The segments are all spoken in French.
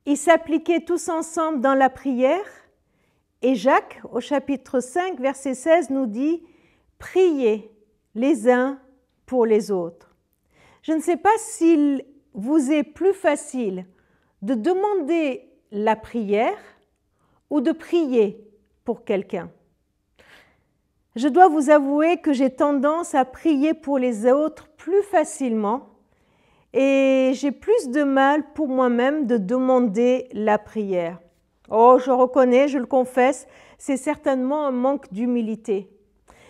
ils s'appliquaient tous ensemble dans la prière. Et Jacques, au chapitre 5, verset 16, nous dit « Priez les uns pour les autres ». Je ne sais pas s'il vous est plus facile de demander la prière ou de prier pour quelqu'un. Je dois vous avouer que j'ai tendance à prier pour les autres plus facilement et j'ai plus de mal pour moi-même de demander la prière. Oh, je reconnais, je le confesse, c'est certainement un manque d'humilité.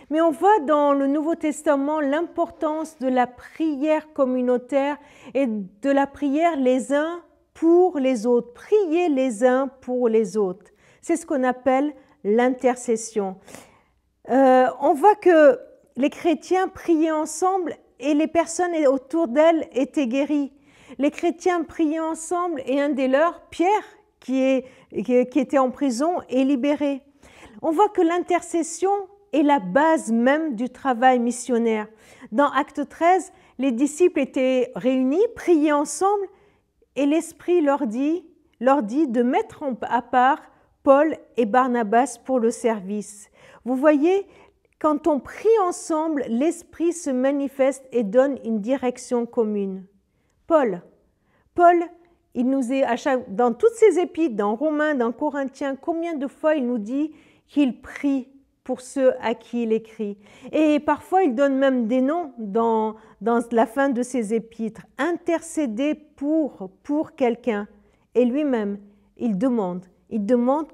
Mais on voit dans le Nouveau Testament l'importance de la prière communautaire et de la prière les uns pour les autres. Prier les uns pour les autres. C'est ce qu'on appelle l'intercession. On voit que les chrétiens priaient ensemble et les personnes autour d'elles étaient guéries. Les chrétiens priaient ensemble et un des leurs, Pierre, qui était en prison, est libéré. On voit que l'intercession est la base même du travail missionnaire. Dans Acte 13, les disciples étaient réunis, priaient ensemble et l'Esprit leur dit de mettre à part Paul et Barnabas pour le service. Vous voyez, quand on prie ensemble, l'Esprit se manifeste et donne une direction commune. Paul, il nous est dans toutes ses épîtres, dans Romains, dans Corinthiens, combien de fois il nous dit qu'il prie pour ceux à qui il écrit. Et parfois, il donne même des noms dans la fin de ses épîtres. Intercéder pour quelqu'un. Et lui-même, il demande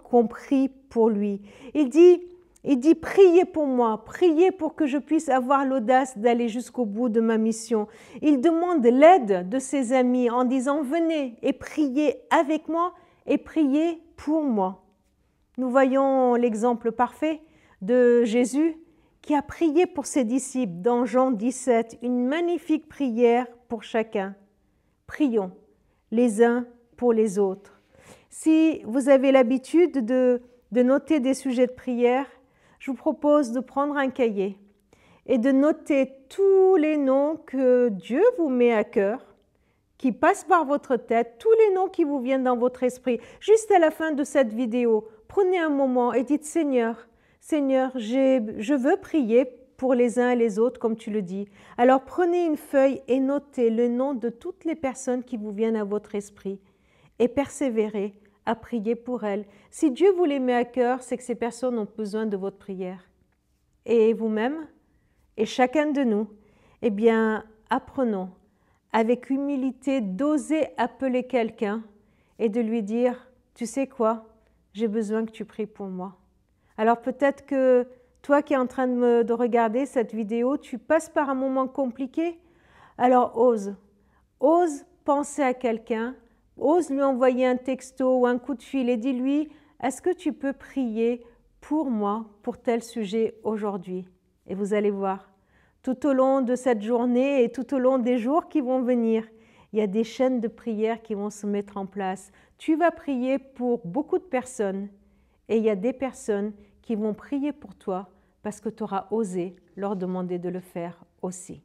qu'on prie pour lui. Il dit, priez pour moi, priez pour que je puisse avoir l'audace d'aller jusqu'au bout de ma mission. Il demande l'aide de ses amis en disant, venez et priez avec moi et priez pour moi. Nous voyons l'exemple parfait de Jésus qui a prié pour ses disciples dans Jean 17, une magnifique prière pour chacun. Prions les uns pour les autres. Si vous avez l'habitude de noter des sujets de prière, je vous propose de prendre un cahier et de noter tous les noms que Dieu vous met à cœur, qui passent par votre tête, tous les noms qui vous viennent dans votre esprit. Juste à la fin de cette vidéo, prenez un moment et dites « Seigneur, je veux prier pour les uns et les autres, comme tu le dis. » Alors prenez une feuille et notez le nom de toutes les personnes qui vous viennent à votre esprit et persévérez à prier pour elles. Si Dieu vous les met à cœur, c'est que ces personnes ont besoin de votre prière. Et vous-même, et chacun de nous, eh bien, apprenons avec humilité d'oser appeler quelqu'un et de lui dire « Tu sais quoi? J'ai besoin que tu pries pour moi. » Alors peut-être que toi qui es en train de regarder cette vidéo, tu passes par un moment compliqué. Alors ose penser à quelqu'un, ose lui envoyer un texto ou un coup de fil et dis-lui « Est-ce que tu peux prier pour moi, pour tel sujet aujourd'hui ?» Et vous allez voir, tout au long de cette journée et tout au long des jours qui vont venir, il y a des chaînes de prière qui vont se mettre en place. Tu vas prier pour beaucoup de personnes et il y a des personnes qui vont prier pour toi parce que tu auras osé leur demander de le faire aussi.